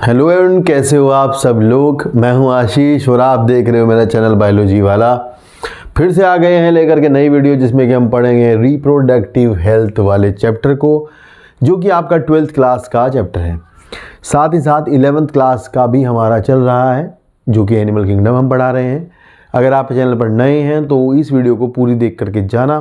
Hello everyone, कैसे हो आप सब लोग। मैं हूं आशीष और आप देख रहे हो मेरा चैनल बायोलॉजी वाला। फिर से आ गए हैं लेकर के नई वीडियो जिसमें कि हम पढ़ेंगे रिप्रोडक्टिव हेल्थ वाले चैप्टर को, जो कि आपका 12th क्लास का चैप्टर है। साथ ही साथ 11th क्लास का भी हमारा चल रहा है, जो कि एनिमल किंगडम हम पढ़ा रहे हैं। अगर आप चैनल पर नए हैं तो इस वीडियो को पूरी देख करके जाना,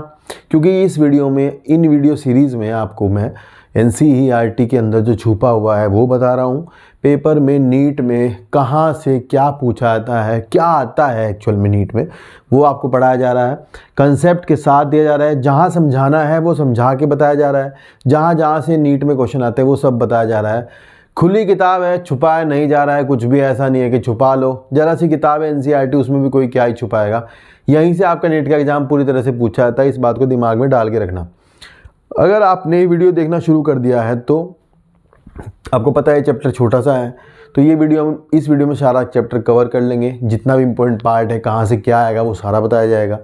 क्योंकि इस वीडियो में, इन वीडियो सीरीज़ में आपको मैं NCERT के अंदर जो छुपा हुआ है वो बता रहा हूँ। पेपर में, नीट में कहाँ से क्या पूछा जाता है, क्या आता है एक्चुअल में नीट में, वो आपको पढ़ाया जा रहा है। कंसेप्ट के साथ दिया जा रहा है, जहाँ समझाना है वो समझा के बताया जा रहा है, जहाँ जहाँ से नीट में क्वेश्चन आते हैं वो सब बताया जा रहा है। खुली किताब है, छुपाया नहीं जा रहा है कुछ भी। ऐसा नहीं है कि छुपा लो, ज़रा सी किताब है NCERT, उसमें भी कोई क्या ही छुपाएगा। यहीं से आपका नीट का एग्ज़ाम पूरी तरह से पूछा जाता है, इस बात को दिमाग में डाल के रखना। अगर आपने ये वीडियो देखना शुरू कर दिया है तो आपको पता है चैप्टर छोटा सा है, तो ये वीडियो हम इस वीडियो में सारा चैप्टर कवर कर लेंगे। जितना भी इम्पोर्टेंट पार्ट है, कहाँ से क्या आएगा, वो सारा बताया जाएगा।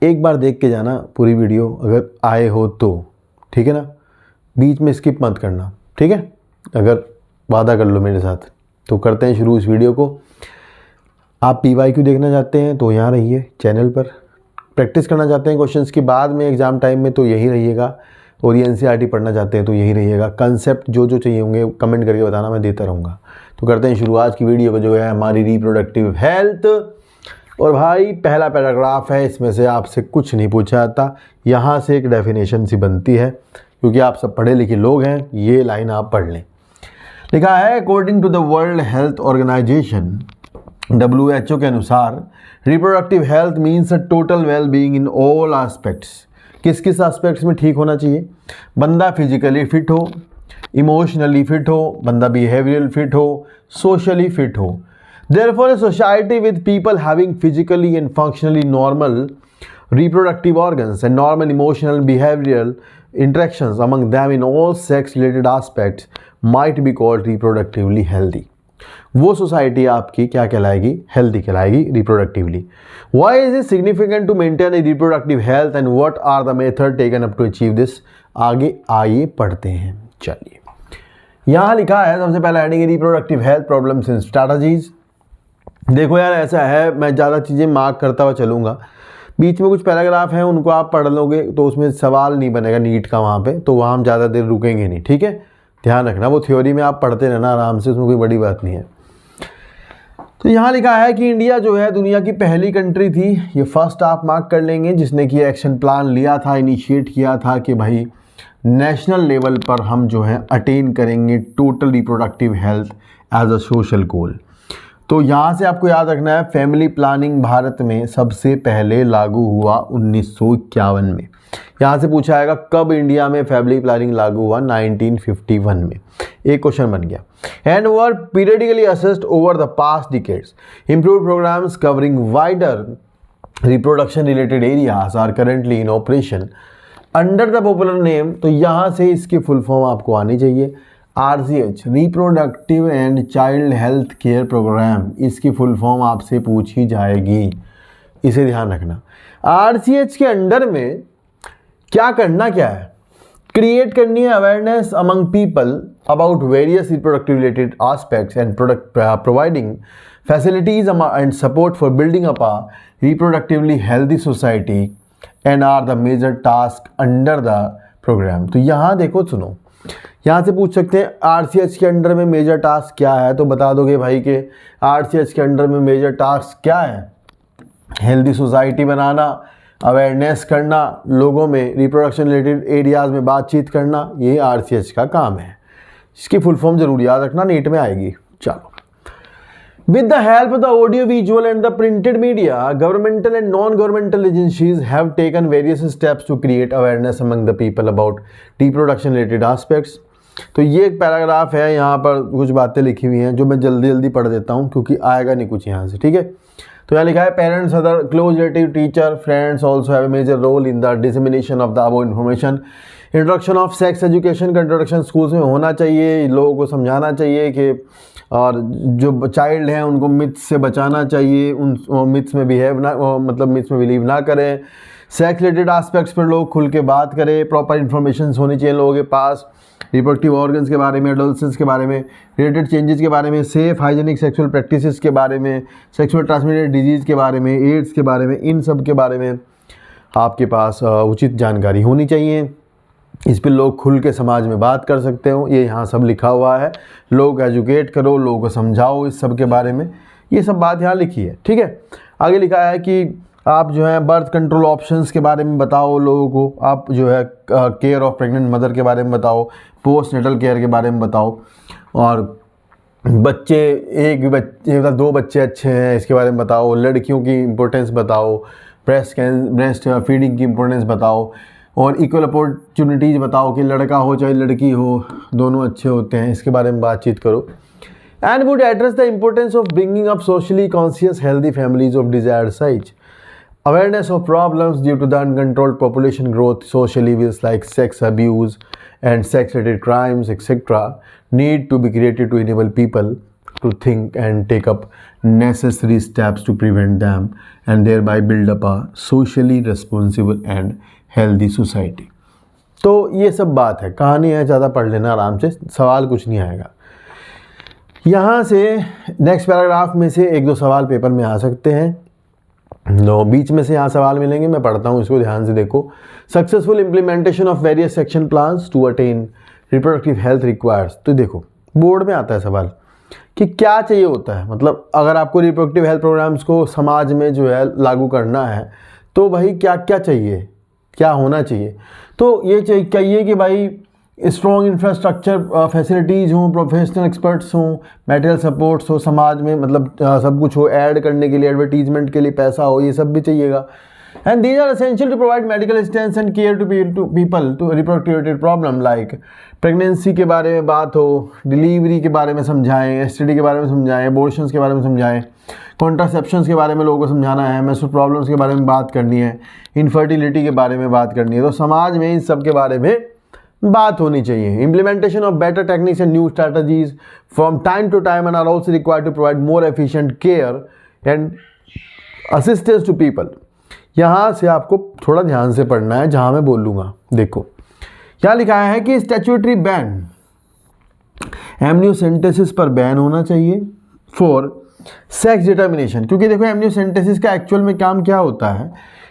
एक बार देख के जाना पूरी वीडियो, अगर आए हो तो, ठीक है ना। बीच में स्किप मत करना, ठीक है। अगर वादा कर लो मेरे साथ तो करते हैं शुरू इस वीडियो को। आप PYQ देखना चाहते हैं तो यहाँ रहिए चैनल पर। प्रैक्टिस करना चाहते हैं क्वेश्चंस की बाद में एग्ज़ाम टाइम में तो यही रहिएगा, और ये NCERT पढ़ना चाहते हैं तो यही रहिएगा। कंसेप्ट जो जो चाहिए होंगे कमेंट करके बताना, मैं देता रहूँगा। तो करते हैं शुरुआत की वीडियो को, जो है हमारी रिप्रोडक्टिव हेल्थ। और भाई पहला पैराग्राफ है, इसमें से आपसे कुछ नहीं पूछा जाता, यहाँ से एक डेफिनेशन सी बनती है, क्योंकि आप सब पढ़े लिखे लोग हैं। ये लाइन आप पढ़ लें। लिखा है, according to the World Health Organization WHO के अनुसार reproductive health means a total well being in all aspects. किस किस एस्पेक्ट्स में ठीक होना चाहिए? बंदा फिजिकली फिट हो, इमोशनली फिट हो, बंदा बिहेवियरल फिट हो, सोशली फिट हो। Therefore, a society with people having physically and functionally normal reproductive organs and normal emotional and behavioral interactions among them in all sex-related aspects might be called reproductively healthy. वो society आपकी क्या कहलाएगी? Healthy कहलाएगी, reproductively. Why is it significant to maintain a reproductive health and what are the method taken up to achieve this? आगे आइए पढ़ते हैं। चलिए, यहाँ लिखा है सबसे पहला heading, reproductive health problems and strategies. देखो यार, ऐसा है, मैं ज़्यादा चीज़ें मार्क करता हुआ चलूँगा, बीच में कुछ पैराग्राफ हैं उनको आप पढ़ लोगे तो उसमें सवाल नहीं बनेगा नीट का वहाँ पे, तो वहाँ हम ज़्यादा देर रुकेंगे नहीं, ठीक है। ध्यान रखना, वो थ्योरी में आप पढ़ते रहना आराम से, उसमें कोई बड़ी बात नहीं है। तो यहाँ लिखा है कि इंडिया जो है दुनिया की पहली कंट्री थी, ये फर्स्ट आप मार्क कर लेंगे, जिसने कि एक्शन प्लान लिया था, इनिशिएट किया था कि भाई नेशनल लेवल पर हम जो है अटेन करेंगे total reproductive health as a social goal. तो यहाँ से आपको याद रखना है, फैमिली प्लानिंग भारत में सबसे पहले लागू हुआ 1951 में। यहाँ से पूछा आएगा कब इंडिया में फैमिली प्लानिंग लागू हुआ? 1951 में। एक क्वेश्चन बन गया। And were periodically assessed over the past decades, improved programmes covering wider reproduction related areas are currently in operation under the popular name. तो यहाँ से इसकी फुल फॉर्म आपको आनी चाहिए, RCH, reproductive and child health care programme. इसकी full form आपसे पूछी जाएगी, इसे ध्यान रखना। RCH के अंडर में क्या करना क्या है? क्रिएट करनी है awareness among people about various reproductive related aspects and providing facilities and support for building up a reproductively healthy society and are the major task under the programme. तो यहाँ देखो, सुनो, यहाँ से पूछ सकते हैं RCH के अंडर में मेजर टास्क क्या है, तो बता दोगे भाई कि RCH के अंडर में मेजर टास्क क्या है? हेल्दी सोसाइटी बनाना, अवेयरनेस करना, लोगों में रिप्रोडक्शन रिलेटेड एरियाज में बातचीत करना, ये RCH का काम है। इसकी फुल फॉर्म जरूर याद रखना, नीट में आएगी। चलो, with the help of the audio visual and the printed media, governmental and non-governmental agencies have taken various steps to create awareness among the people about reproduction related aspects. तो ये एक paragraph है, यहाँ पर कुछ बातें लिखी हुई हैं जो मैं जल्दी जल्दी पढ़ देता हूँ क्योंकि आएगा नहीं कुछ यहाँ से, ठीक है। तो यहाँ लिखा है, parents, other close relative, teacher, friends also have a major role in the dissemination of the above information. Introduction of sex education का इंट्रोडक्शन स्कूल्स में होना चाहिए, लोगों को समझाना चाहिए कि, और जो चाइल्ड हैं उनको मिथ्स से बचाना चाहिए, उन मिथ्स में बिलीव ना करें। सेक्स रिलेटेड एस्पेक्ट्स पर लोग खुल के बात करें, प्रॉपर इन्फॉर्मेशन होनी चाहिए लोगों के पास, रिप्रोडक्टिव ऑर्गन्स के बारे में, एडोलेसेंस के बारे में, रिलेटेड चेंजेस के बारे में, सेफ हाइजीनिक सेक्सुअल प्रैक्टिसेस के बारे में, सेक्सुअल ट्रांसमिटेड डिजीज़ के बारे में, एड्स के बारे में, इन सब के बारे में आपके पास उचित जानकारी होनी चाहिए। इस पर लोग खुल के समाज में बात कर सकते हो, ये यहाँ सब लिखा हुआ है। लोग एजुकेट करो, लोगों को समझाओ इस सब के बारे में, ये सब बात यहाँ लिखी है। ठीक है, आगे लिखा है कि आप जो है बर्थ कंट्रोल ऑप्शंस के बारे में बताओ लोगों को, आप जो है केयर ऑफ प्रेग्नेंट मदर के बारे में बताओ, पोस्ट नेटल केयर के बारे में बताओ, और बच्चे एक बच्चे मतलब 2 बच्चे अच्छे हैं इसके बारे में बताओ, लड़कियों की इम्पोर्टेंस बताओ, ब्रेस्ट फीडिंग की इम्पोर्टेंस बताओ, और इक्वल अपॉर्चुनिटीज़ बताओ कि लड़का हो चाहे लड़की हो दोनों अच्छे होते हैं, इसके बारे में बातचीत करो। And would address the importance of bringing up socially conscious healthy families of desired size, awareness of problems due to the uncontrolled population growth, social evils like sex abuse and sex related crimes etc. need to be created to enable people to think and take up necessary steps to prevent them and thereby build up a socially responsible and healthy society। तो ये सब बात है, कहानी है, ज़्यादा पढ़ लेना आराम से, सवाल कुछ नहीं आएगा। यहाँ से नेक्स्ट पैराग्राफ में से 1-2 सवाल पेपर में आ सकते हैं, बीच में से यहाँ सवाल मिलेंगे, मैं पढ़ता हूँ, इसको ध्यान से देखो। Successful implementation of various section plans to attain reproductive health requires. तो देखो बोर्ड में आता है सवाल कि क्या चाहिए होता है, मतलब अगर आपको रिप्रोडक्टिव हेल्थ प्रोग्राम्स को समाज में जो है लागू करना है तो भाई क्या क्या चाहिए, क्या होना चाहिए। तो ये चाहिए कि भाई स्ट्रॉन्ग इंफ्रास्ट्रक्चर फैसिलिटीज़ हों, प्रोफेशनल एक्सपर्ट्स हों, मटेरियल सपोर्ट्स हो समाज में, मतलब सब कुछ हो, ऐड करने के लिए, एडवर्टीजमेंट के लिए पैसा हो, ये सब भी चाहिएगा। And these are essential to provide medical assistance and care to people to reproductive problem like pregnancy के बारे में बात हो, डिलीवरी के बारे में समझाएं, एसटीडी के बारे में समझाएं, अबॉर्शंस के बारे में समझाएं, कॉन्ट्रासेप्शंस के बारे में लोगों को समझाना है, मेंस्ट्रुअल प्रॉब्लम्स के बारे में बात करनी है, इनफर्टिलिटी के बारे में बात करनी है। तो समाज में इन सब के बारे में बात होनी चाहिए। Implementation of better techniques and new strategies from time to time and are also required to provide more efficient care and assistance to people. यहाँ से आपको थोड़ा ध्यान से पढ़ना है जहाँ मैं बोलूँगा। देखो यहाँ लिखा है कि स्टैट्यूटरी बैन, एमनियोसेंटेसिस पर बैन होना चाहिए फॉर सेक्स डिटर्मिनेशन, क्योंकि देखो एमनियोसेंटेसिस का एक्चुअल में काम क्या होता है।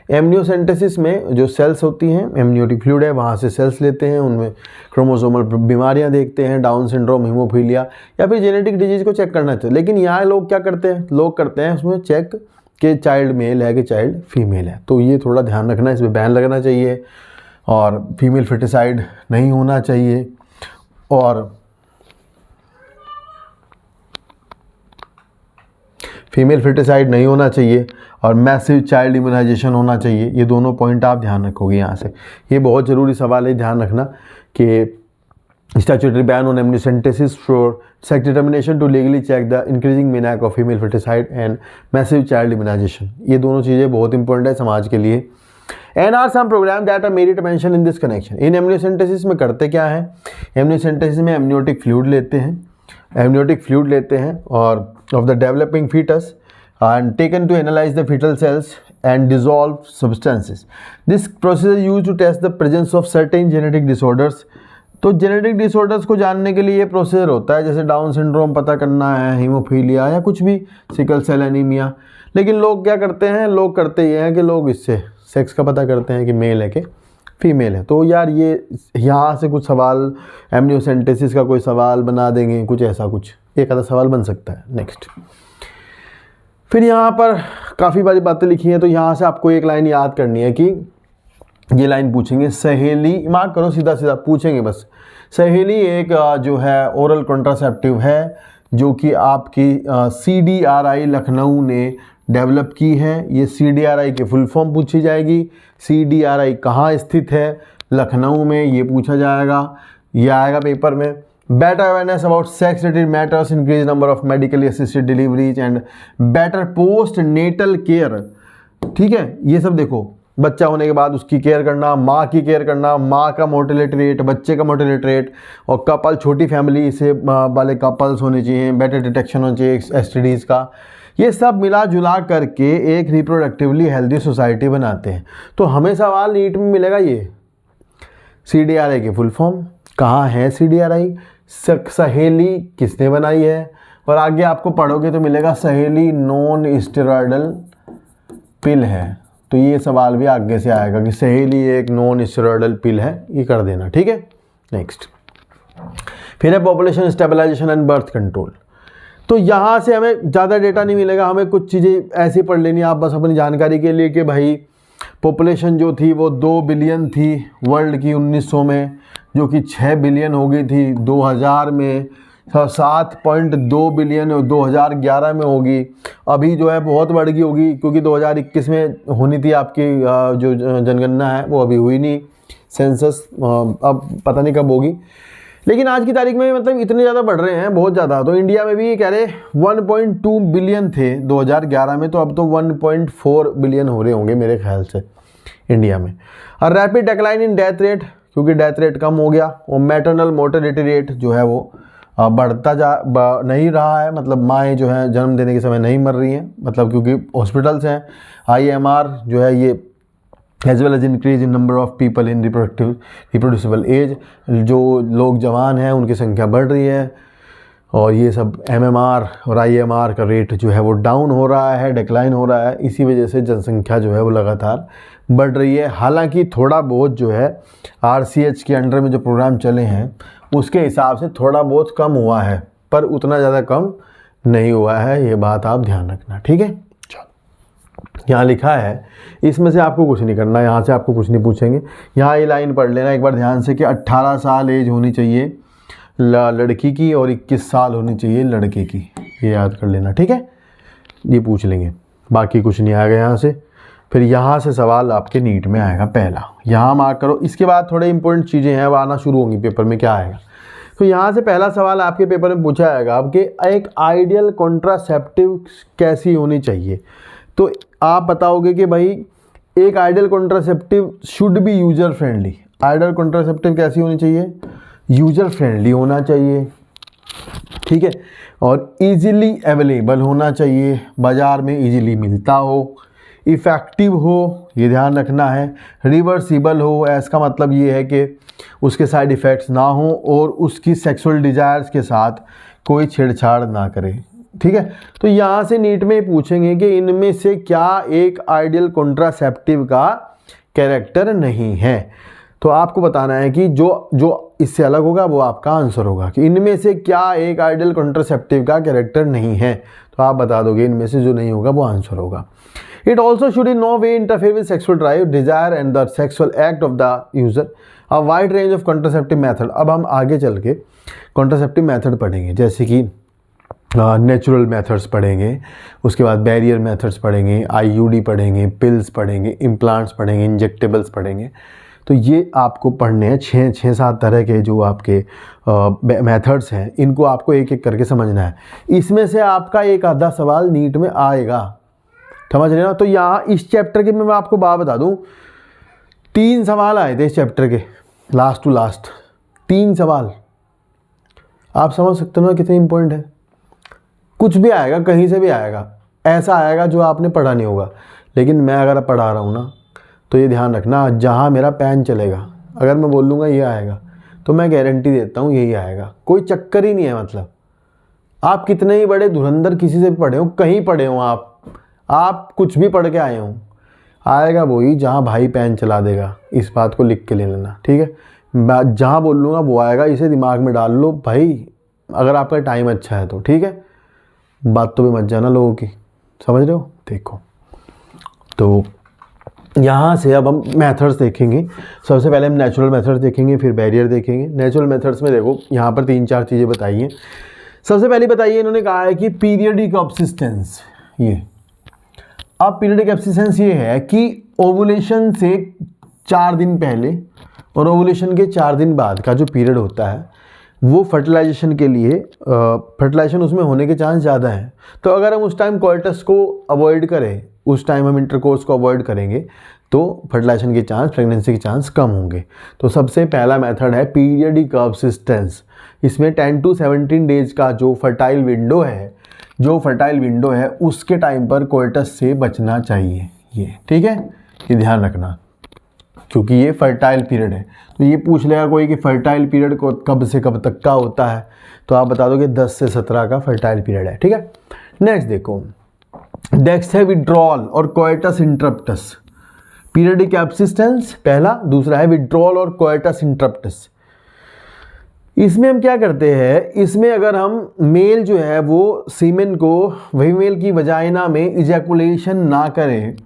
एमनियोसेंटेसिस में जो सेल्स होती हैं, एमनियोटिक फ्लूइड है, वहाँ से सेल्स लेते हैं, उनमें क्रोमोसोमल बीमारियाँ देखते हैं, डाउन सिंड्रोम, हीमोफीलिया या फिर जेनेटिक डिजीज़ को चेक करना चाहिए। लेकिन यहाँ लोग क्या करते हैं, लोग करते हैं उसमें चेक कि चाइल्ड मेल है कि चाइल्ड फीमेल है। तो ये थोड़ा ध्यान रखना, इसमें बैन लगना चाहिए और फीमेल फर्टिसाइड नहीं होना चाहिए, और फीमेल फर्टिसाइड नहीं होना चाहिए, और मैसिव चाइल्ड इम्यूनाइजेशन होना चाहिए। ये दोनों पॉइंट आप ध्यान रखोगे यहाँ से, ये बहुत ज़रूरी सवाल है, ध्यान रखना कि statutory ban on amniocentesis for sex determination to legally check the increasing menace of female foeticide and massive child immunisation. ये दोनों चीज़ें बहुत इंपॉर्टेंट है समाज के लिए। And are some programme that are merit mention in this connection. In amniocentesis में करते क्या है, एमनियोसेंटेसिस में एमनियोटिक फ्लूइड लेते हैं, और of the developing fetus and taken to analyze the fetal cells and dissolve substances. This process is used to test the presence of certain genetic disorders. तो genetic disorders को जानने के लिए ये प्रोसीजर होता है, जैसे डाउन सिंड्रोम पता करना है, हीमोफीलिया या कुछ भी, सिकल सेल एनीमिया। लेकिन लोग क्या करते हैं, लोग करते ये हैं कि लोग इससे सेक्स का पता करते हैं कि मेल है कि फीमेल है। तो यार ये यहाँ से कुछ सवाल, एमनियोसेंटेसिस का कोई सवाल बना देंगे, कुछ ऐसा कुछ एक आधा सवाल बन सकता है। नेक्स्ट, फिर यहाँ पर काफ़ी बारी बातें लिखी हैं, तो यहाँ से आपको एक लाइन याद करनी है कि ये लाइन पूछेंगे, सहेली, मार्क करो, सीधा सीधा पूछेंगे बस। सहेली एक जो है ओरल कॉन्ट्रासेप्टिव है, जो कि आपकी CDRI लखनऊ ने डेवलप की है। ये CDRI की फुल फॉर्म पूछी जाएगी। CDRI कहाँ स्थित है, लखनऊ में, ये पूछा जाएगा, ये आएगा पेपर में। Better awareness about sex related matters, increase number of medically assisted deliveries and better post natal care. ठीक है, ये सब देखो, बच्चा होने के बाद उसकी केयर करना, माँ की केयर करना, माँ का मोर्टेलिटी रेट, बच्चे का मोर्टेलिटी रेट, और कपल, छोटी फैमिली से वाले कपल्स होने चाहिए, बेटर डिटेक्शन होना चाहिए एसटीडीज़ का, ये सब मिला जुला करके एक रिप्रोडक्टिवली हेल्दी सोसाइटी बनाते हैं। तो हमें सवाल नीट में मिलेगा ये CDRI की फुल फॉर्म कहाँ है, CDRI सहेली किसने बनाई है, और आगे आपको पढ़ोगे तो मिलेगा सहेली नॉन स्टेरॉयडल पिल है। तो ये सवाल भी आगे से आएगा कि सहेली एक नॉन स्टेरॉयडल पिल है, ये कर देना, ठीक है। नेक्स्ट फिर है population stabilization and birth control. तो यहाँ से हमें ज़्यादा डेटा नहीं मिलेगा, हमें कुछ चीज़ें ऐसी पढ़ लेनी आप बस अपनी जानकारी के लिए कि भाई पॉपुलेशन जो थी वो 2 बिलियन थी वर्ल्ड की 1900 में, जो कि 6 बिलियन हो गई थी 2000 में, 7.2 बिलियन 2011 में होगी। अभी जो है बहुत बढ़ गई होगी क्योंकि 2021 में होनी थी आपकी जो जनगणना है वो अभी हुई नहीं, सेंसस अब पता नहीं कब होगी, लेकिन आज की तारीख में मतलब इतने ज़्यादा बढ़ रहे हैं, बहुत ज़्यादा। तो इंडिया में भी ये कह रहे 1.2 बिलियन थे 2011 में, तो अब तो 1.4 बिलियन हो रहे होंगे मेरे ख्याल से इंडिया में। और rapid decline in death rate, क्योंकि डेथ रेट कम हो गया, और मैटरनल मोर्टेलिटी रेट जो है वो बढ़ता नहीं रहा है, मतलब माएँ जो है जन्म देने के समय नहीं मर रही हैं, मतलब क्योंकि हॉस्पिटल्स हैं। IMR जो है ये as well as increase in number of people in reproducible age, जो लोग जवान हैं उनकी संख्या बढ़ रही है, और ये सब MMR और IMR का रेट जो है वो डाउन हो रहा है, डिक्लाइन हो रहा है। इसी वजह से जनसंख्या जो है वो लगातार बढ़ रही है। हालांकि थोड़ा बहुत जो है RCH के अंडर में जो प्रोग्राम चले हैं उसके हिसाब से थोड़ा बहुत कम हुआ है, पर उतना ज़्यादा कम नहीं हुआ है, ये बात आप ध्यान रखना, ठीक है। यहाँ लिखा है, इसमें से आपको कुछ नहीं करना, यहाँ से आपको कुछ नहीं पूछेंगे। यहाँ ये लाइन पढ़ लेना एक बार ध्यान से कि 18 साल एज होनी चाहिए लड़की की और 21 साल होनी चाहिए लड़के की, ये याद कर लेना, ठीक है। ये पूछ लेंगे, बाकी कुछ नहीं आएगा यहाँ से। फिर यहाँ से सवाल आपके नीट में आएगा पहला, यहाँ मार्क करो। इसके बाद थोड़े इंपॉर्टेंट चीज़ें हैं वो आना शुरू होंगी पेपर में। क्या आएगा, तो यहाँ से पहला सवाल आपके पेपर में पूछा जाएगा आपके एक आइडियल कॉन्ट्रासेप्टिव कैसी होनी चाहिए। तो आप बताओगे कि भाई एक ideal contraceptive should be user friendly. Ideal contraceptive कैसी होनी चाहिए, यूजर फ्रेंडली होना चाहिए, ठीक है, और इजीली अवेलेबल होना चाहिए, बाज़ार में इजीली मिलता हो, इफ़ेक्टिव हो, ये ध्यान रखना है, रिवर्सिबल हो, इसका मतलब ये है कि उसके साइड इफ़ेक्ट्स ना हो और उसकी सेक्सुअल डिज़ायर्स के साथ कोई छेड़छाड़ ना करे, ठीक है। तो यहाँ से नीट में पूछेंगे कि इनमें से क्या एक आइडियल कॉन्ट्रासेप्टिव का कैरेक्टर नहीं है। तो आपको बताना है कि जो इससे अलग होगा वो आपका आंसर होगा कि इनमें से क्या एक आइडियल कॉन्ट्रासेप्टिव का कैरेक्टर नहीं है। तो आप बता दोगे इनमें से जो नहीं होगा वो आंसर होगा। It also should in no way interfere with sexual drive, desire and the sexual act of the user. A wide range of contraceptive method. अब हम आगे चल के कॉन्ट्रासेप्टिव मेथड पढ़ेंगे, जैसे कि नेचुरल मेथड्स पढ़ेंगे, उसके बाद बैरियर मेथड्स पढ़ेंगे, IUD पढ़ेंगे, पिल्स पढ़ेंगे, इम्प्लांट्स पढ़ेंगे, इंजेक्टेबल्स पढ़ेंगे। तो ये आपको पढ़ने हैं 6-7 तरह के जो आपके मेथड्स हैं, इनको आपको एक एक करके समझना है। इसमें से आपका एक आधा सवाल नीट में आएगा, समझ रहे हो। तो यहाँ इस चैप्टर के मैं आपको बात बता दूँ, 3 सवाल आए थे इस चैप्टर के, लास्ट टू लास्ट 3 सवाल। आप समझ सकते हो ना कितने इंपॉर्टेंट है। कुछ भी आएगा, कहीं से भी आएगा, ऐसा आएगा जो आपने पढ़ा नहीं होगा, लेकिन मैं अगर पढ़ा रहा हूँ ना तो ये ध्यान रखना, जहाँ मेरा पेन चलेगा अगर मैं बोल दूँगा ये आएगा तो मैं गारंटी देता हूँ यही आएगा, कोई चक्कर ही नहीं है। मतलब आप कितने ही बड़े धुरंधर किसी से भी पढ़े हो, कहीं पढ़े हो, आप कुछ भी पढ़ के आए हो, आएगा वही जहाँ भाई पेन चला देगा। इस बात को लिख के ले लेना, ठीक है। मैं जहाँ बोल लूँगा वो आएगा, इसे दिमाग में डाल लो भाई, अगर आपका टाइम अच्छा है तो, ठीक है। बात तो भी मत जाना लोगों की, समझ रहे हो। देखो तो यहाँ से अब हम मेथड्स देखेंगे। सबसे पहले हम नेचुरल मेथड्स देखेंगे, फिर बैरियर देखेंगे। नेचुरल मेथड्स में देखो यहाँ पर 3-4 चीज़ें बताई हैं। सबसे पहली बताइए, इन्होंने कहा है कि पीरियडिक सबसिस्टेंस। ये अब पीरियडिक सबसिस्टेंस ये है कि ओवुलेशन से 4 दिन पहले और ओवुलेशन के 4 दिन बाद का जो पीरियड होता है वो फर्टिलाइजेशन के लिए, फर्टिलाइजेशन उसमें होने के चांस ज़्यादा हैं। तो अगर हम उस टाइम कोइटस को अवॉइड करें, उस टाइम हम इंटरकोर्स को अवॉइड करेंगे, तो फर्टिलाइजेशन के चांस, प्रेगनेंसी के चांस कम होंगे। तो सबसे पहला मेथड है पीरियडिक सबसिस्टेंस। इसमें 10 to 17 डेज का जो फर्टाइल विंडो है उसके टाइम पर कोइटस से बचना चाहिए, ये ठीक है, ये ध्यान रखना, क्योंकि ये फर्टाइल पीरियड है। तो ये पूछ लेगा कोई कि फर्टाइल पीरियड को कब से कब तक का होता है, तो आप बता दो कि 10 से 17 का फर्टाइल पीरियड है, ठीक है। नेक्स्ट देखो, नेक्स्ट है विड्रॉल और कोइटस इंटरप्टस। पीरियडिक एब्सिस्टेंस पहला, दूसरा है विड्रॉल और कोइटस इंटरप्टस। इसमें हम क्या करते हैं, इसमें अगर हम मेल जो है वो सीमेन को फीमेल की वजाइना में इजैकुलेशन ना करें,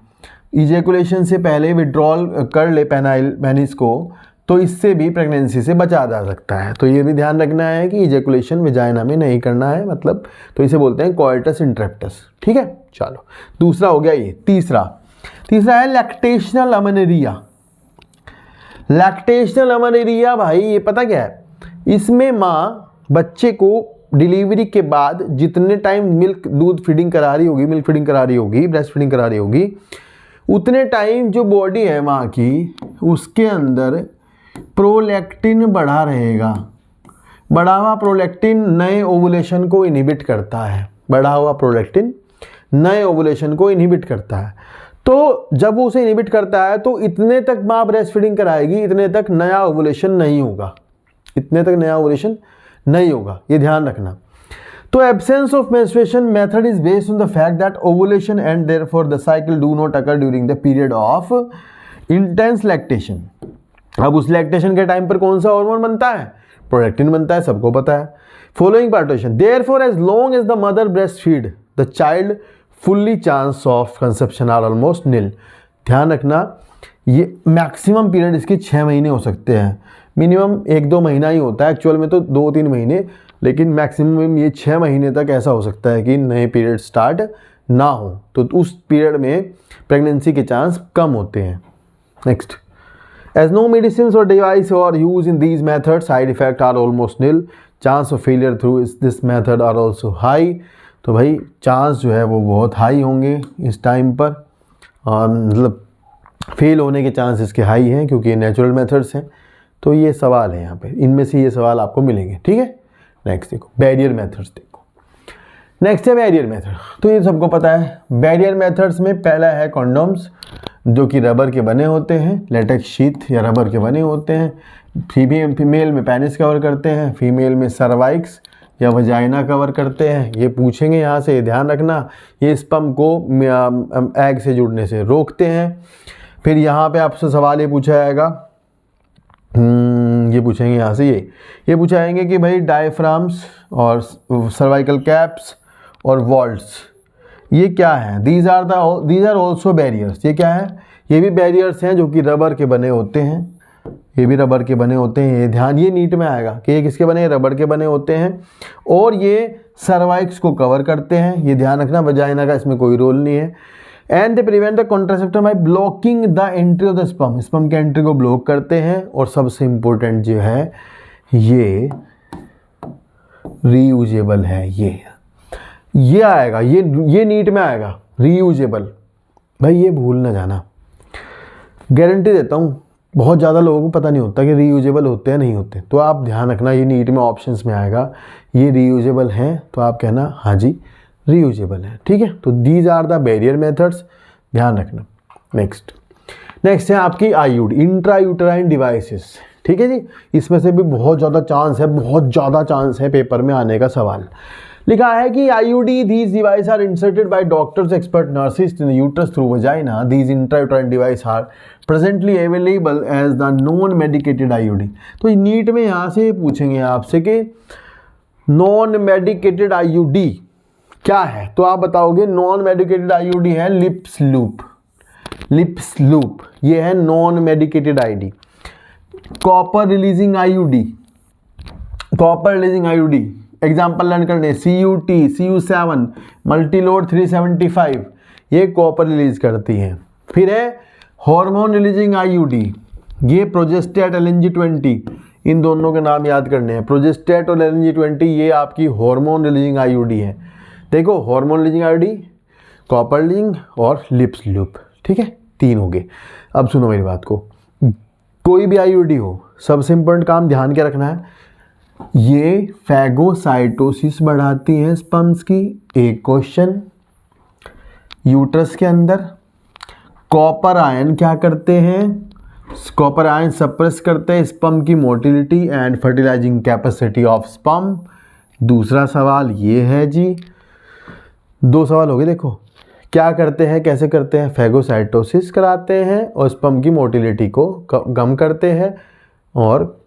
इजैकुलेशन से पहले विड्रॉल कर ले पेनिस को, तो इससे भी प्रेगनेंसी से बचा जा सकता है। तो ये भी ध्यान रखना है कि इजैकुलेशन वजाइना में नहीं करना है, मतलब तो इसे बोलते हैं कोइटस इंटरप्टस, ठीक है। चलो दूसरा हो गया ये। तीसरा है लैक्टेशनल अमेनेरिया। लैक्टेशनल अमेनेरिया भाई ये पता क्या है, इसमें माँ बच्चे को डिलीवरी के बाद जितने टाइम दूध फीडिंग करा रही होगी, ब्रेस्ट फीडिंग करा रही होगी, उतने टाइम जो बॉडी है माँ की, उसके अंदर प्रोलैक्टिन बढ़ा रहेगा। बढ़ा हुआ प्रोलैक्टिन नए ओवुलेशन को इनहिबिट करता है, बढ़ा हुआ प्रोलैक्टिन नए ओवुलेशन को इनहिबिट करता है। तो जब वो उसे इनहिबिट करता है तो इतने तक माँ ब्रेस्ट फीडिंग कराएगी, इतने तक नया ओवुलेशन नहीं होगा, ये ध्यान रखना। तो absence of menstruation method is based on the fact that ovulation and therefore the cycle do not occur during the period of intense lactation. अब उस लैक्टेशन के टाइम पर कौन सा हार्मोन बनता है, प्रोलैक्टिन बनता है, सबको पता है। Following partition, therefore as long as the mother breast feed the child fully chance of conception are almost nil. ध्यान रखना, ये मैक्सिमम पीरियड इसके 6 महीने हो सकते हैं, मिनिमम 1-2 महीना ही होता है, एक्चुअल में तो 2-3 महीने, लेकिन मैक्सिमम ये 6 महीने तक ऐसा हो सकता है कि नए पीरियड स्टार्ट ना हो, तो उस पीरियड में प्रेगनेंसी के चांस कम होते हैं। नेक्स्ट, एज नो मेडिसिन और डिवाइस और use in these method, side effect are almost nil, chance of failure through this method are also high. तो भाई चांस जो है वो बहुत हाई होंगे इस टाइम पर, और मतलब फेल होने के चांस इसके हाई हैं, क्योंकि ये नेचुरल मेथड्स हैं। तो ये सवाल है यहाँ पे, इनमें से ये सवाल आपको मिलेंगे, ठीक है। नेक्स्ट देखो, बैरियर मेथड्स देखो। नेक्स्ट है बैरियर मेथड। तो ये सबको पता है, बैरियर मेथड्स में पहला है कॉन्डोम्स, जो कि रबर के बने होते हैं, लेटेक्स शीथ या रबर के बने होते हैं। फीमेल में पेनिस कवर करते हैं, फीमेल में सर्वाइक्स या वजाइना कवर करते हैं। ये पूछेंगे यहाँ से, ध्यान रखना, ये स्पर्म को एग से जुड़ने से रोकते हैं। फिर यहाँ पे आपसे सवाल ये पूछा जाएगा, ये पूछेंगे यहाँ से, ये पूछाएंगे कि भाई डायफ्राम्स और सर्वाइकल कैप्स और वॉल्ट्स ये क्या है, दीज आर ऑल्सो बैरियर्स। ये क्या है, ये भी बैरियर्स हैं जो कि रबर के बने होते हैं, ये भी रबर के बने होते हैं। ये ध्यान, ये नीट में आएगा कि ये किसके बने, रबर के बने होते हैं, और ये सर्वाइक्स को कवर करते हैं। ये ध्यान रखना, वजाइना का इसमें कोई रोल नहीं है। And they prevent the contraception by blocking the entry of the sperm, sperm के एंट्री को ब्लॉक करते हैं। और सबसे इम्पोर्टेंट जो है, ये रीयूजेबल है। ये आएगा, ये नीट में आएगा, रीयूजेबल। भाई ये भूल ना जाना, गारंटी देता हूँ। बहुत ज़्यादा लोगों को पता नहीं होता कि रीयूजेबल होते हैं नहीं होते, तो आप ध्यान रखना, ये नीट में ऑप्शंस में आएगा, ये रीयूजेबल हैं, तो आप कहना हाँ जी रीयूजेबल है, ठीक है। तो these are the barrier methods, ध्यान रखना। नेक्स्ट है आपकी आईयूडी, इंट्रायूटेराइन डिवाइसेस, ठीक है जी। इसमें से भी बहुत ज़्यादा चांस है पेपर में आने का सवाल। लिखा है कि IUD, these device are inserted by doctors, expert nurses in uterus through vagina. These intrauterine device are presently available as the non medicated IUD. तो नीट में यहाँ से पूछेंगे आपसे कि नॉन मेडिकेटेड आईयूडी क्या है, तो आप बताओगे नॉन मेडिकेटेड आईयूडी है लिप्स लूप, ये है non medicated ID. Copper releasing IUD example learn करने, CUT, CU7, मल्टीलोड 375, ये कॉपर रिलीज करती हैं। फिर है हार्मोन रिलीजिंग आईयूडी, ये प्रोजेस्टेट, LNG-20, इन दोनों के नाम याद करने हैं। प्रोजेस्टेट और LNG-20 ये आपकी हार्मोन रिलीजिंग आईयूडी है। देखो hormone releasing IUD, copper releasing और लिप्स लूप, ठीक है। 3 हो गए। अब सुनो मेरी बात को, कोई भी आईयूडी हो, सबसे इम्पोर्टेंट काम ध्यान क्या रखना है, ये फैगोसाइटोसिस बढ़ाती है स्पर्म्स की, एक क्वेश्चन। यूट्रस के अंदर कॉपर आयन क्या करते हैं, कॉपर आयन सप्रेस करते हैं स्पर्म की motility and fertilising capacity of sperm. दूसरा सवाल ये है जी, 2 सवाल हो गए। देखो क्या करते हैं, कैसे करते हैं, फैगोसाइटोसिस कराते हैं और स्पर्म की मोटिलिटी को कम करते हैं, और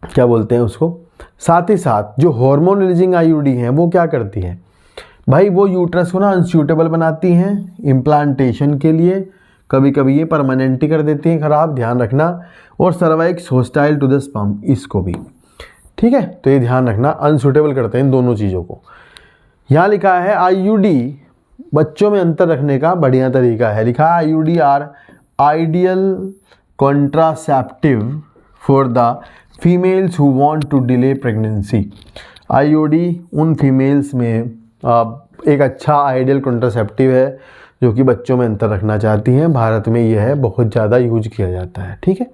क्या बोलते हैं उसको, साथ ही साथ जो हार्मोन रिलीजिंग आईयूडी हैं वो क्या करती है भाई, वो यूट्रस को ना अनसूटेबल बनाती हैं इम्प्लांटेशन के लिए, कभी कभी ये परमानेंट ही कर देती हैं ख़राब, ध्यान रखना। और cervix hostile to the sperm, इसको भी, ठीक है, तो ये ध्यान रखना, अनसूटेबल करते हैं इन दोनों चीज़ों को। यहाँ लिखा है आईयूडी, बच्चों में अंतर रखने का बढ़िया तरीका है, लिखा है IUD are ideal contraceptive for the females who want to delay pregnancy. IUD उन फीमेल्स में एक अच्छा आइडियल कॉन्ट्रासेप्टिव है जो कि बच्चों में अंतर रखना चाहती हैं। भारत में यह है बहुत ज़्यादा यूज किया जाता है, ठीक है।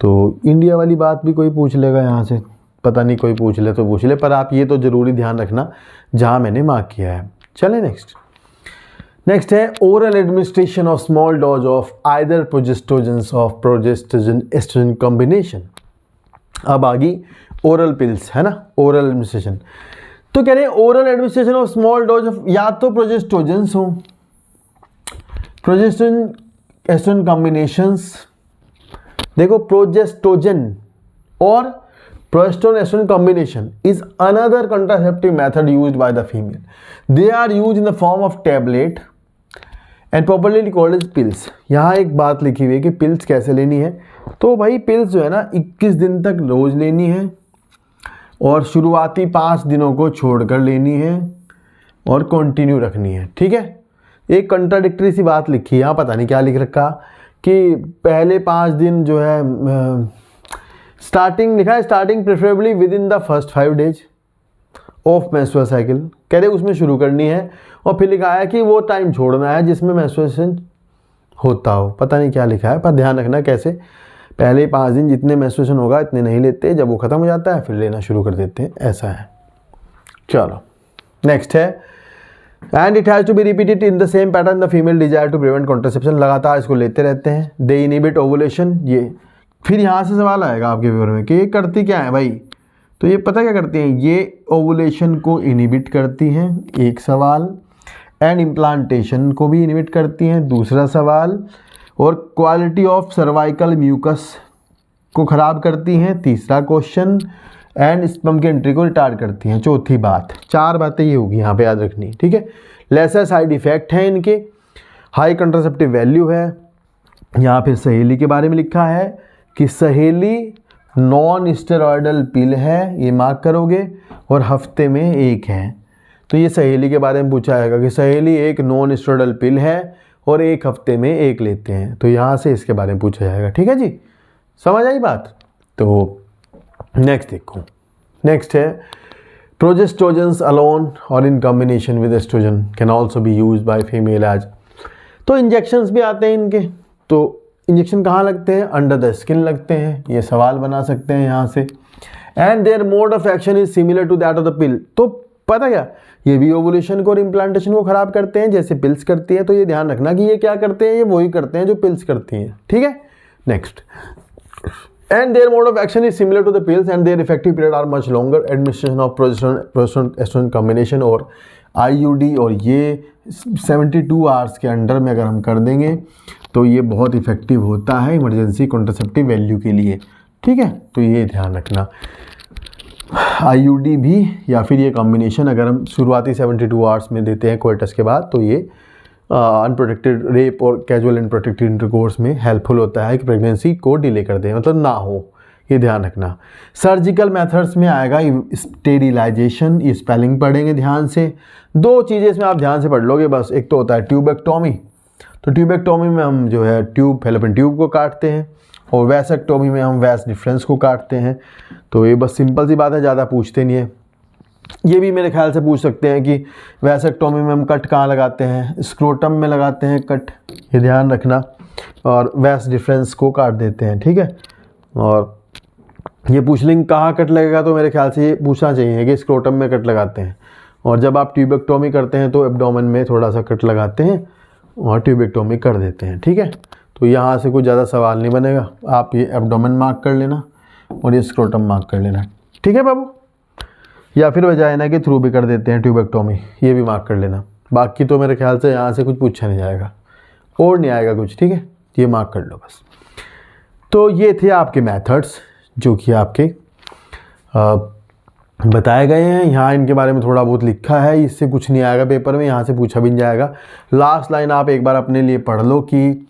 तो इंडिया वाली बात भी कोई पूछ लेगा यहाँ से, पता नहीं, कोई पूछ ले तो पूछ ले, पर आप ये तो ज़रूरी ध्यान रखना जहाँ मैंने मार्क किया है। चलें नेक्स्ट है oral administration of small dose of either progestogens of progestogen oestrogen combination. अब आ गई ओरल पिल्स, है ना, ओरल एडमिनिस्ट्रेशन। तो कह रहे हैं oral administration of small dose of, या तो प्रोजेस्टोजेंस हो, प्रोजेस्टोजन एस्ट्रोजन कॉम्बिनेशंस। देखो प्रोजेस्टोजन और progesterone estrogen combination is another contraceptive method used by the female. They are used in the form of tablet and popularly called as pills. यहाँ एक बात लिखी हुई है कि पिल्स कैसे लेनी है। तो भाई पिल्स जो है ना 21 दिन तक रोज़ लेनी है और शुरुआती 5 दिनों को छोड़कर लेनी है और कंटिन्यू रखनी है, ठीक है। एक कंट्राडिक्टरी सी बात लिखी है यहाँ, पता नहीं क्या लिख रखा कि पहले 5 दिन जो है स्टार्टिंग, लिखा है starting preferably with in the first 5 days of menstrual cycle, कह रहे उसमें शुरू करनी है, और फिर लिखा है कि वो टाइम छोड़ना है जिसमें मेंस्ट्रुएशन होता हो, पता नहीं क्या लिखा है, पर ध्यान रखना कैसे, पहले 5 दिन जितने मेंस्ट्रुएशन होगा इतने नहीं लेते, जब वो ख़त्म हो जाता है फिर लेना शुरू कर देते हैं, ऐसा है। चलो नेक्स्ट है, and it has to be repeated in the same pattern the female desire to prevent contraception, लगातार इसको लेते रहते हैं। दे इनिबिट ओवुलेशन, ये फिर यहाँ से सवाल आएगा आपके पेपर में कि ये करती क्या है भाई, तो ये पता क्या करती हैं, ये ओवुलेशन को इनिबिट करती हैं, एक सवाल, एंड इम्प्लांटेशन को भी इनिबिट करती हैं, दूसरा सवाल, और क्वालिटी ऑफ सर्वाइकल म्यूकस को ख़राब करती हैं, तीसरा क्वेश्चन, एंड स्पर्म की एंट्री को रिटार्ड करती हैं, चौथी बात। 4 बातें ये होगी यहाँ पे याद रखनी, ठीक है। लेसर साइड इफ़ेक्ट हैं इनके, हाई कंट्रासेप्टिव वैल्यू है। यहाँ पे सहेली के बारे में लिखा है कि सहेली नॉन स्टेरॉयडल पिल है, ये मार्क करोगे, और हफ्ते में 1 है। तो ये सहेली के बारे में पूछा जाएगा कि सहेली एक नॉन स्टेरॉयडल पिल है और 1 हफ्ते में 1 लेते हैं, तो यहाँ से इसके बारे में पूछा जाएगा, ठीक है जी, समझ आई बात। तो नेक्स्ट देखो, नेक्स्ट है प्रोजेस्टोजेंस अलोन और in combination with estrogen can also be use by females. तो इंजेक्शंस भी आते हैं इनके, तो इंजेक्शन कहाँ लगते हैं, अंडर द स्किन लगते हैं, ये सवाल बना सकते हैं यहाँ से। And their mode of action is similar to that of the pill, तो पता क्या, ये भी ओवुलेशन को और इम्प्लांटेशन को खराब करते हैं जैसे पिल्स करती है। तो ये ध्यान रखना कि ये क्या करते हैं, ये वही करते हैं जो पिल्स करती हैं, ठीक है। Next, and their mode of action is similar to the pills and their effective period are much longer. Administration of progesterone estrogen combination और आईयूडी, और ये 72 आवर्स के अंडर में अगर हम कर देंगे तो ये बहुत इफेक्टिव होता है इमरजेंसी कॉन्ट्रासेप्टिव वैल्यू के लिए, ठीक है। तो ये ध्यान रखना, आईयूडी भी या फिर ये कॉम्बिनेशन अगर हम शुरुआती 72 आवर्स में देते हैं कोइटस के बाद, तो ये अनप्रोटेक्टेड रेप और कैजुअल अनप्रोटेक्टेड इंटरकोर्स में हेल्पफुल होता है कि प्रेगनेंसी को डिले कर दे, मतलब ना हो, ये ध्यान रखना। सर्जिकल मेथड्स में आएगा स्टेरिलाइजेशन, ये स्पेलिंग पढ़ेंगे ध्यान से। 2 चीज़ें इसमें आप ध्यान से पढ़ लोगे बस, एक तो होता है ट्यूबेक्टोमी, तो ट्यूबेक्टोमी में हम जो है ट्यूब, फैलोपियन ट्यूब को काटते हैं, और वैसेक्टोमी में हम वैस डिफरेंस को काटते हैं। तो ये बस सिंपल सी बात है, ज़्यादा पूछते नहीं है। ये भी मेरे ख्याल से पूछ सकते हैं कि वैसेक्टोमी में हम कट कहाँ लगाते हैं, स्क्रोटम में लगाते हैं कट, ये ध्यान रखना, और वैस डिफरेंस को काट देते हैं, ठीक है। और ये पूछ लेंगे कहाँ कट लगेगा, तो मेरे ख्याल से ये पूछना चाहिए कि स्क्रोटम में कट लगाते हैं, और जब आप ट्यूबेक्टोमी करते हैं तो एब्डोमेन में थोड़ा सा कट लगाते हैं और ट्यूबेक्टोमी कर देते हैं, ठीक है। तो यहाँ से कुछ ज़्यादा सवाल नहीं बनेगा, आप ये एब्डोमेन मार्क कर लेना और ये स्क्रोटम मार्क कर लेना, ठीक है बाबू। या फिर वजाइना के थ्रू भी कर देते हैं ट्यूबेक्टोमी, ये भी मार्क कर लेना। बाकी तो मेरे ख्याल से यहाँ से कुछ पूछा नहीं जाएगा और नहीं आएगा कुछ, ठीक है, ये मार्क कर लो बस। तो ये थे आपके मेथड्स जो कि आपके बताए गए हैं। यहाँ इनके बारे में थोड़ा बहुत लिखा है, इससे कुछ नहीं आएगा पेपर में, यहाँ से पूछा भी नहीं जाएगा। लास्ट लाइन आप एक बार अपने लिए पढ़ लो कि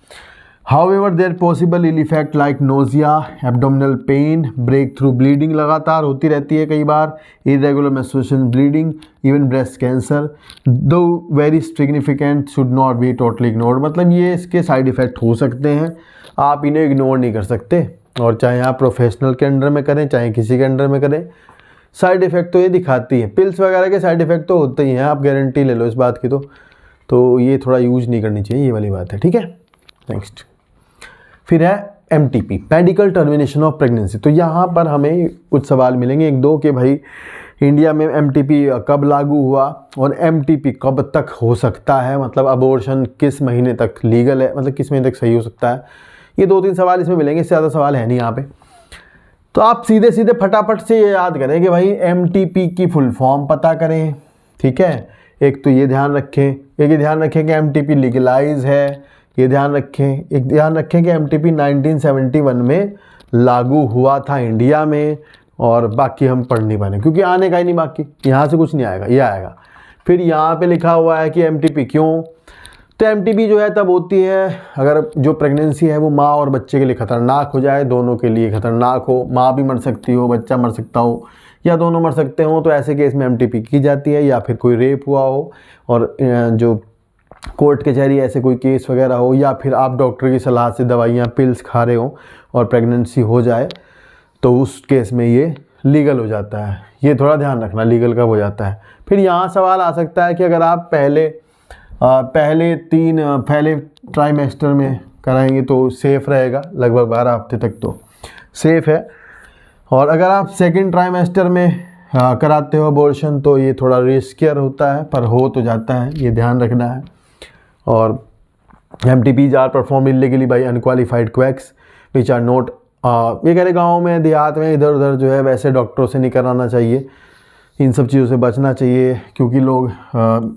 However, there possible ill effect like nausea, abdominal pain, breakthrough bleeding लगातार होती रहती है कई बार, irregular menstruation bleeding, even breast cancer, though very significant should not be totally ignored। मतलब ये इसके साइड इफ़ेक्ट हो सकते हैं, आप इन्हें इग्नोर नहीं कर सकते, और चाहे आप प्रोफेशनल के अंडर में करें चाहे किसी के अंडर में करें, साइड इफ़ेक्ट तो ये दिखाती है। पिल्स वगैरह के साइड इफ़ेक्ट तो होते ही हैं, आप गारंटी ले लो इस बात की। तो ये थोड़ा यूज नहीं करनी चाहिए, ये वाली बात है, ठीक है। नेक्स्ट फिर है MTP, medical termination of pregnancy. तो यहाँ पर हमें कुछ सवाल मिलेंगे एक दो कि भाई इंडिया में MTP कब लागू हुआ और MTP कब तक हो सकता है, मतलब अबॉर्शन किस महीने तक लीगल है, मतलब किस महीने तक सही हो सकता है। ये 2-3 सवाल इसमें मिलेंगे, इससे ज़्यादा सवाल है नहीं यहाँ पे। तो आप सीधे सीधे फटाफट से ये याद करें कि भाई MTP की फुल फॉर्म पता करें, ठीक है। एक तो ये ध्यान रखें, एक ये ध्यान रखें कि MTP लीगलाइज है, ये ध्यान रखें, एक ध्यान रखें कि MTP 1971 में लागू हुआ था इंडिया में, और बाकी हम पढ़ नहीं पाए क्योंकि आने का ही नहीं, बाकी यहाँ से कुछ नहीं आएगा, ये आएगा। फिर यहाँ पे लिखा हुआ है कि MTP क्यों, तो MTP जो है तब होती है अगर जो प्रेगनेंसी है वो माँ और बच्चे के लिए ख़तरनाक हो जाए, दोनों के लिए ख़तरनाक हो, माँ भी मर सकती हो, बच्चा मर सकता हो, या दोनों मर सकते हो, तो ऐसे केस में MTP की जाती है। या फिर कोई रेप हुआ हो और जो कोर्ट कचहरी ऐसे कोई केस वगैरह हो, या फिर आप डॉक्टर की सलाह से दवाइयाँ पिल्स खा रहे हो और प्रेगनेंसी हो जाए, तो उस केस में ये लीगल हो जाता है। ये थोड़ा ध्यान रखना लीगल कब हो जाता है। फिर यहाँ सवाल आ सकता है कि अगर आप पहले ट्राइमेस्टर में कराएंगे तो सेफ़ रहेगा, लगभग 12 हफ्ते तक तो सेफ़ है, और अगर आप सेकंड ट्राइमेस्टर में कराते हो अबॉर्शन तो ये थोड़ा रिस्कियर होता है, पर हो तो जाता है, ये ध्यान रखना है। और MTPs are perform illegally by unqualified quacks which are not, ये कह रहे गाँव में देहात में इधर उधर जो है वैसे डॉक्टरों से नहीं कराना चाहिए, इन सब चीज़ों से बचना चाहिए, क्योंकि लोग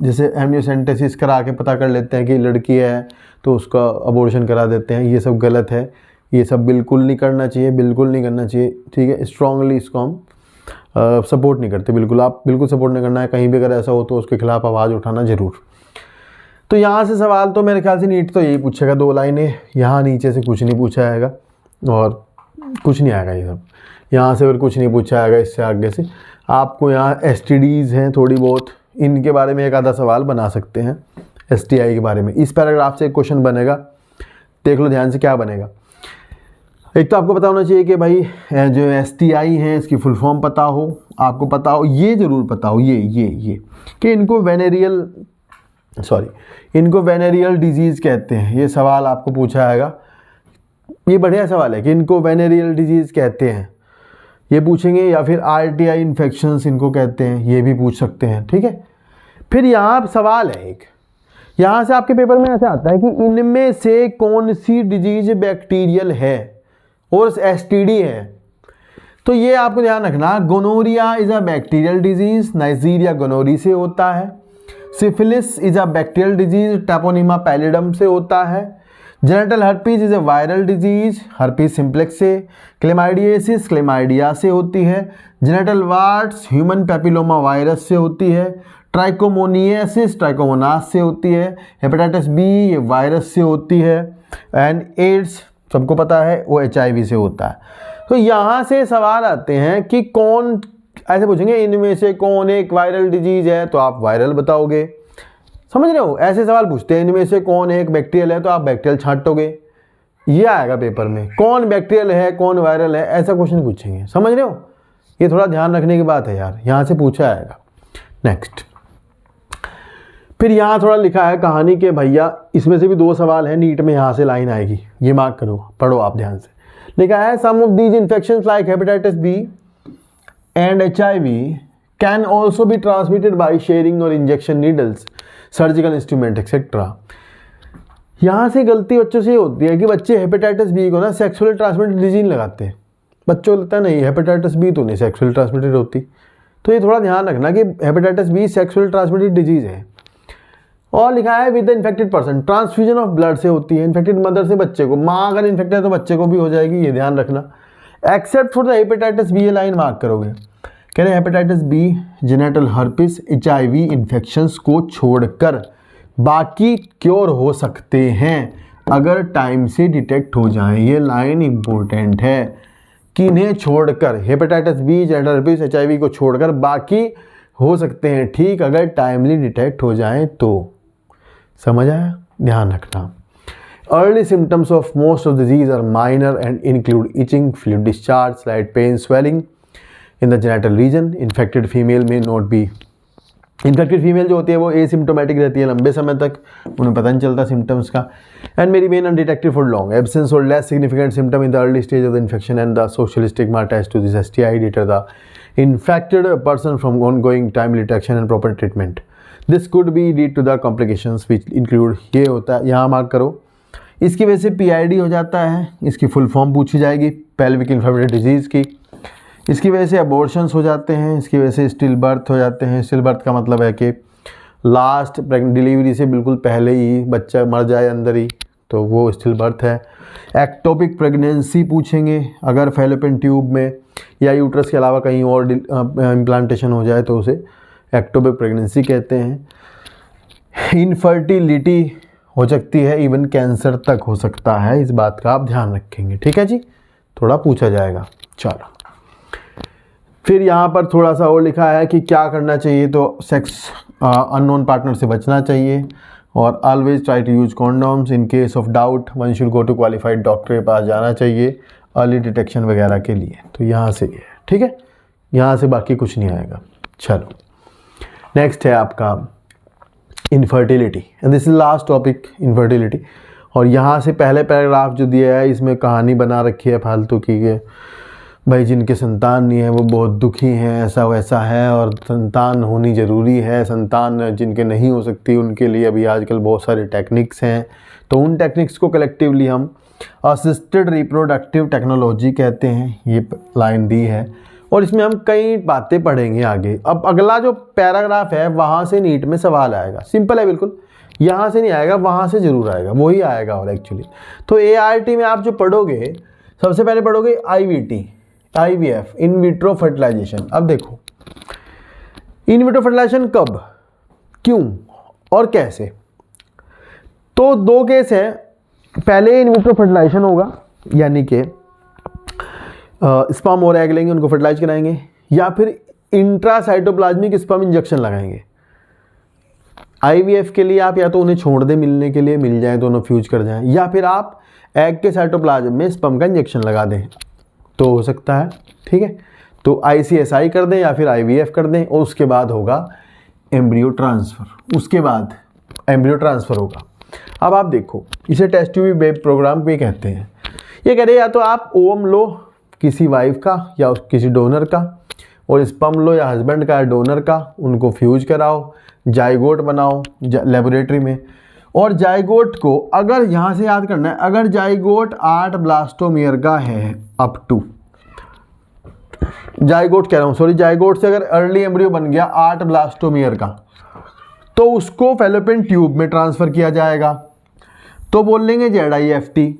जैसे एमनियोसेंटेसिस करा के पता कर लेते हैं कि लड़की है तो उसका अबॉर्शन करा देते हैं, ये सब गलत है, ये सब बिल्कुल नहीं करना चाहिए, बिल्कुल नहीं करना चाहिए, ठीक है। स्ट्रांगली इसको हम सपोर्ट नहीं करते, बिल्कुल आप बिल्कुल सपोर्ट नहीं करना है। कहीं भी अगर ऐसा हो तो उसके खिलाफ आवाज़ उठाना ज़रूर। तो यहाँ से सवाल तो मेरे ख्याल से नीट तो यही पूछेगा, 2 लाइनें, यहाँ नीचे से कुछ नहीं पूछा जाएगा और कुछ नहीं आएगा, ये सब यहाँ से फिर कुछ नहीं पूछा जाएगा। इससे आगे से आपको यहाँ STDs हैं थोड़ी बहुत, इनके बारे में एक आधा सवाल बना सकते हैं, STI के बारे में। इस पैराग्राफ से एक क्वेश्चन बनेगा, देख लो ध्यान से क्या बनेगा। एक तो आपको पता होना चाहिए कि भाई जो STI हैं इसकी फुल फॉर्म पता हो, आपको पता हो, ये ज़रूर पता हो ये कि इनको वेनेरियल डिजीज़ कहते हैं। ये सवाल आपको पूछा जाएगा, ये बढ़िया सवाल है कि इनको वेनेरियल डिजीज़ कहते हैं, ये पूछेंगे। या फिर RTI इन्फेक्शंस इनको कहते हैं, ये भी पूछ सकते हैं, ठीक है। फिर यहाँ सवाल है एक, यहाँ से आपके पेपर में ऐसे आता है कि इनमें से कौन सी डिजीज बैक्टीरियल है और STD है। तो ये आपको ध्यान रखना, gonorrhoea is a bacterial disease, Neisseria gonorrhoeae से होता है। Syphilis is a bacterial disease, Treponema pallidum से होता है। Genital herpes is a viral disease, herpes simplex से। क्लेमाइडियसिस क्लेमाइडिया से होती है। Genital warts human papilloma virus से होती है। ट्राइकोमोनियासिस ट्राइकोमोनास से होती है। हेपेटाइटिस B ये वायरस से होती है। एंड एड्स सबको पता है वो HIV से होता है। तो यहाँ से सवाल आते हैं कि कौन, ऐसे पूछेंगे इनमें से कौन एक वायरल डिजीज़ है, तो आप वायरल बताओगे, समझ रहे हो। ऐसे सवाल पूछते हैं, इनमें से कौन एक बैक्टीरियल है तो आप बैक्टीरियल छांटोगे, ये आएगा पेपर में। कौन बैक्टीरियल है कौन वायरल है, ऐसा क्वेश्चन पूछेंगे, समझ रहे हो। ये थोड़ा ध्यान रखने की बात है यार, यहाँ से पूछा आएगा। नेक्स्ट, फिर यहाँ थोड़ा लिखा है कहानी के भैया, इसमें से भी 2 सवाल है, नीट में यहाँ से लाइन आएगी, ये मार्क करो, पढ़ो आप ध्यान से। लिखा है some of these infections like hepatitis B and HIV can also be transmitted by sharing or injection needles, surgical instrument etcetera. यहाँ से गलती बच्चों से होती है कि बच्चे हेपेटाइटिस बी को ना सेक्सुअली ट्रांसमिटेड डिजीज लगाते हैं। बच्चों को लगता है नहीं हेपेटाइटिस बी तो नहीं सेक्सुअली ट्रांसमिटेड होती, तो ये थोड़ा ध्यान रखना कि hepatitis B sexually transmitted disease है। और लिखा है with the infected person, transfusion of blood से होती है, इन्फेक्टेड मदर से बच्चे को, माँ अगर इन्फेक्टेड है तो बच्चे को भी हो जाएगी, ये ध्यान रखना। Except for the hepatitis B, ये लाइन मार्क करोगे। कह रहे hepatitis B, genital herpes, HIV infections को छोड़कर बाकी क्योर हो सकते हैं अगर टाइम से डिटेक्ट हो जाएं। ये लाइन इंपॉर्टेंट है कि इन्हें छोड़कर, hepatitis B, genital herpes, HIV को छोड़कर बाकी हो सकते हैं ठीक अगर टाइमली डिटेक्ट हो जाएं तो। समझ आया? ध्यान रखना। Early symptoms of most of disease are minor and include itching, fluid discharge, slight pain, swelling in the genital region. Infected female में नॉट बी, इन्फेक्टेड फीमेल जो होती है वो एसिम्टोमेटिक रहती है लंबे समय तक, उन्हें पता नहीं चलता सिम्टम्स का। And may remain undetected for long, absence or less significant symptom in the early stage of the infection and the social stigma attached to this STI deter the infected person from ongoing timely detection and proper treatment. This could be lead to the complications which include, ये होता है, यहाँ mark करो, इसकी वजह से PID हो जाता है, इसकी फुल फॉर्म पूछी जाएगी, pelvic inflammatory disease की। इसकी वजह से अबॉर्शंस हो जाते हैं, इसकी वजह से स्टिल बर्थ हो जाते हैं। स्टिल बर्थ का मतलब है कि लास्ट डिलीवरी से बिल्कुल पहले ही बच्चा मर जाए अंदर ही, तो वो स्टिल बर्थ है। एक्टोपिक प्रेगनेंसी पूछेंगे, अगर फैलोपियन ट्यूब में या यूट्रस के अलावा कहीं और इम्प्लांटेशन हो जाए तो उसे एक्टोपिक प्रेगनेंसी कहते हैं। इनफर्टिलिटी हो सकती है, इवन कैंसर तक हो सकता है, इस बात का आप ध्यान रखेंगे, ठीक है जी, थोड़ा पूछा जाएगा। चलो फिर यहाँ पर थोड़ा सा और लिखा है कि क्या करना चाहिए, तो सेक्स अननोन पार्टनर से बचना चाहिए और always try to use condoms. In case of doubt one should go to qualified doctor के पास जाना चाहिए अर्ली डिटेक्शन वगैरह के लिए। तो यहाँ से ये है, ठीक है, यहाँ से बाकी कुछ नहीं आएगा। चलो नेक्स्ट है आपका infertility, and this is last topic, infertility. और यहाँ से पहले पैराग्राफ जो दिया है इसमें कहानी बना रखी है फालतू की, कि भाई जिनके संतान नहीं है वो बहुत दुखी हैं, ऐसा वैसा है, और संतान होनी ज़रूरी है, संतान जिनके नहीं हो सकती उनके लिए अभी आजकल बहुत सारे टेक्निक्स हैं, तो उन टेक्निक्स को कलेक्टिवली हम असिस्टेड रिप्रोडक्टिव टेक्नोलॉजी कहते हैं। ये लाइन दी है और इसमें हम कई बातें पढ़ेंगे आगे। अब अगला जो पैराग्राफ है वहाँ से नीट में सवाल आएगा, सिंपल है बिल्कुल, यहाँ से नहीं आएगा, वहाँ से ज़रूर आएगा, वही आएगा। और एक्चुअली तो ART में आप जो पढ़ोगे, सबसे पहले पढ़ोगे IVF, इन विट्रो फर्टिलाइजेशन। अब देखो इन विट्रो फर्टिलाइजेशन कब, क्यों और कैसे, तो 2 केस हैं। पहले इन विट्रो फर्टिलाइजेशन होगा, यानी कि स्पर्म और एग लेंगे, उनको फर्टिलाइज कराएंगे, या फिर इंट्रासाइटोप्लाज्मिक स्पर्म इंजेक्शन लगाएंगे। IVF के लिए आप या तो उन्हें छोड़ दें मिलने के लिए, मिल जाए दोनों फ्यूज कर जाएं, या फिर आप एग के साइटोप्लाज्म में स्पर्म का इंजेक्शन लगा दें, तो हो सकता है, ठीक है। तो ICSI कर दें या फिर IVF कर दें, और उसके बाद होगा एम्ब्रियो ट्रांसफ़र, उसके बाद एम्ब्रियो ट्रांसफ़र होगा। अब आप देखो, इसे टेस्ट ट्यूब बेब प्रोग्राम भी कहते हैं। ये कह रहे हैं या तो आप ओवम लो किसी वाइफ का या किसी डोनर का, और स्पर्म लो या हस्बैंड का या डोनर का, उनको फ्यूज कराओ, जाइगोट बनाओ लेबोरेटरी में। और जाइगोट को अगर यहाँ से याद करना है, अगर जाइगोट 8 ब्लास्टोमियर का है, अप टू जाइगोट कह रहा हूँ, सॉरी, जाइगोट से अगर अर्ली एम्ब्रियो बन गया 8 ब्लास्टोमियर का, तो उसको फैलोपियन ट्यूब में ट्रांसफ़र किया जाएगा, तो बोल लेंगे ZIFT।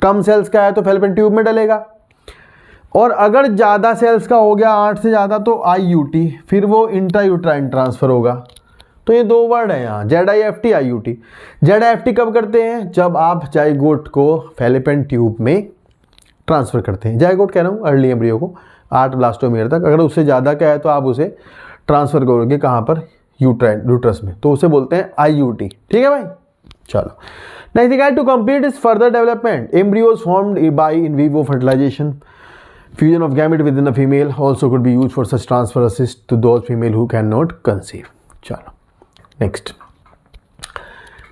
कम सेल्स का है तो फैलोपियन ट्यूब में डलेगा, और अगर ज़्यादा सेल्स का हो गया 8 से ज़्यादा तो IUT, फिर वो इंट्रायूट्राइन ट्रांसफ़र होगा। तो ये 2 वर्ड हैं यहाँ, ZIFT IUT। ZIFT कब करते हैं, जब आप जाइगोट को फैलोपियन ट्यूब में ट्रांसफ़र करते हैं। जाइगोट कह रहा हूँ अर्ली एम्ब्रियो को 8 ब्लास्टोमियर तक, अगर उससे ज़्यादा का है तो आप उसे ट्रांसफ़र करोगे कहाँ पर, यूट्रस में, तो उसे बोलते हैं IUT, ठीक है भाई। चलो next, to complete is further development embryos formed by in vivo fertilization. Fusion of gamete with in a female also could be use for such transfer assist to those female who can not conceive. चलो next,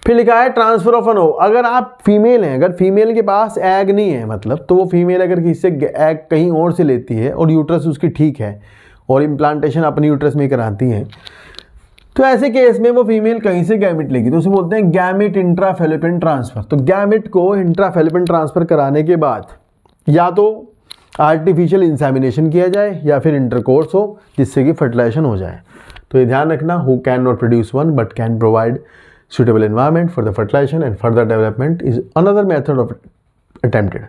फिर लिखा है transfer of N ओव। अगर आप female हैं, अगर female के पास एग नहीं है, मतलब तो वो फीमेल अगर किसी से एग कहीं और से लेती है और यूट्रस उसकी ठीक है और इम्प्लांटेशन अपनी यूट्रस में कराती हैं, तो ऐसे केस में वो फीमेल कहीं से गैमेट लेगी, तो उसे बोलते हैं गैमेट इंट्राफेलोपियन ट्रांसफर। तो गैमेट को इंट्राफेलोपियन ट्रांसफर कराने के बाद या तो आर्टिफिशियल इंसेमिनेशन किया जाए या फिर इंटरकोर्स हो जिससे कि फर्टिलाइजेशन हो जाए। तो ये ध्यान रखना, who can not produce one but can provide suitable environment for the fertilization and further development is another method of attempted.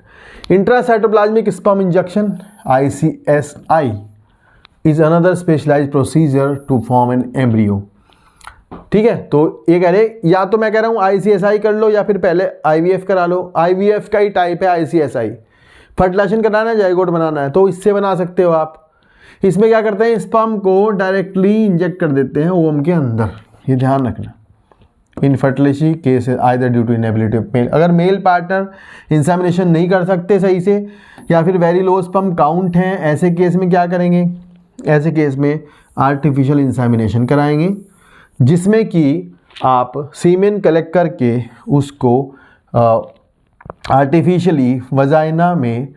Intracytoplasmic sperm injection ICSI is another specialized procedure to form an embryo. ठीक है, तो ये कह रहे या तो मैं कह रहा हूँ ICSI कर लो या फिर पहले IVF करा लो। IVF का ही टाइप है ICSI। फर्टिलाइजेशन कराना है, जाइगोट बनाना है, तो इससे बना सकते हो आप। इसमें क्या करते हैं, स्पर्म को डायरेक्टली इंजेक्ट कर देते हैं ओवम के अंदर, ये ध्यान रखना। Infertility case either due to inability of male, अगर मेल पार्टनर इंसेमिनेशन नहीं कर सकते सही से या फिर वेरी लो स्पर्म काउंट हैं, ऐसे केस में क्या करेंगे, ऐसे केस में आर्टिफिशियल इंसेमिनेशन कराएंगे जिसमें कि आप सीमेन कलेक्ट करके उसको आर्टिफिशियली वजाइना में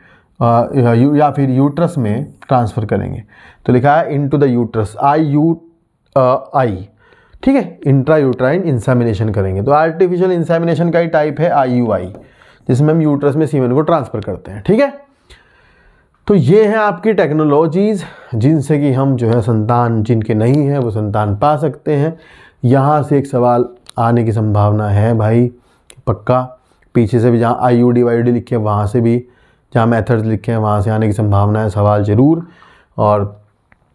या फिर यूट्रस में ट्रांसफ़र करेंगे। तो लिखा है इनटू द यूट्रस, IUI, ठीक है, इंट्रा यूट्राइन इंसेमिनेशन करेंगे। तो आर्टिफिशियल इंसेमिनेशन का ही टाइप है IUI, जिसमें हम यूट्रस में सीमेन को ट्रांसफ़र करते हैं। ठीक है, तो ये हैं आपकी टेक्नोलॉजीज़ जिनसे कि हम जो है संतान जिनके नहीं है वो संतान पा सकते हैं। यहाँ से एक सवाल आने की संभावना है भाई पक्का, पीछे से भी जहाँ IUD वाईडी लिखे हैं वहाँ से भी, जहाँ मेथड्स लिखे हैं वहाँ से आने की संभावना है सवाल ज़रूर। और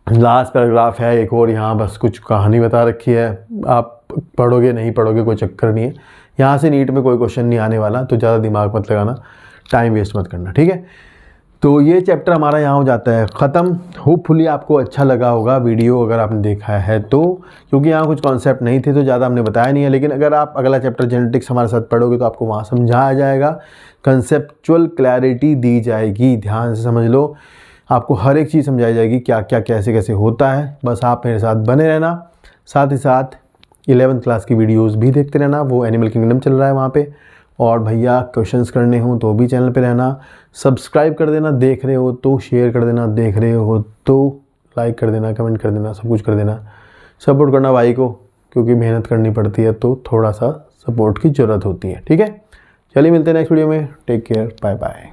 लास्ट पैराग्राफ है एक और, यहाँ बस कुछ कहानी बता रखी है, आप पढ़ोगे नहीं पढ़ोगे कोई चक्कर नहीं है, यहाँ से नीट में कोई क्वेश्चन नहीं आने वाला, तो ज़्यादा दिमाग मत लगाना, टाइम वेस्ट मत करना। ठीक है, तो ये चैप्टर हमारा यहाँ हो जाता है ख़त्म। होपफुली आपको अच्छा लगा होगा वीडियो अगर आपने देखा है तो, क्योंकि यहाँ कुछ कॉन्सेप्ट नहीं थे तो ज़्यादा हमने बताया नहीं है, लेकिन अगर आप अगला चैप्टर जेनेटिक्स हमारे साथ पढ़ोगे तो आपको वहाँ समझाया जाएगा, कंसेप्चुअल क्लैरिटी दी जाएगी, ध्यान से समझ लो, आपको हर एक चीज़ समझाई जाएगी क्या क्या कैसे कैसे होता है। बस आप मेरे साथ बने रहना, साथ ही साथ 11th क्लास की वीडियोस भी देखते रहना, वो एनिमल किंगडम चल रहा है वहाँ पे। और भैया क्वेश्चंस करने हो तो भी चैनल पे रहना, सब्सक्राइब कर देना, देख रहे हो तो शेयर कर देना, देख रहे हो तो लाइक कर देना, कमेंट कर देना, सब कुछ कर देना। सपोर्ट करना भाई को, क्योंकि मेहनत करनी पड़ती है तो थोड़ा सा सपोर्ट की ज़रूरत होती है। ठीक है, चलिए मिलते हैं नेक्स्ट वीडियो में, टेक केयर, बाय बाय।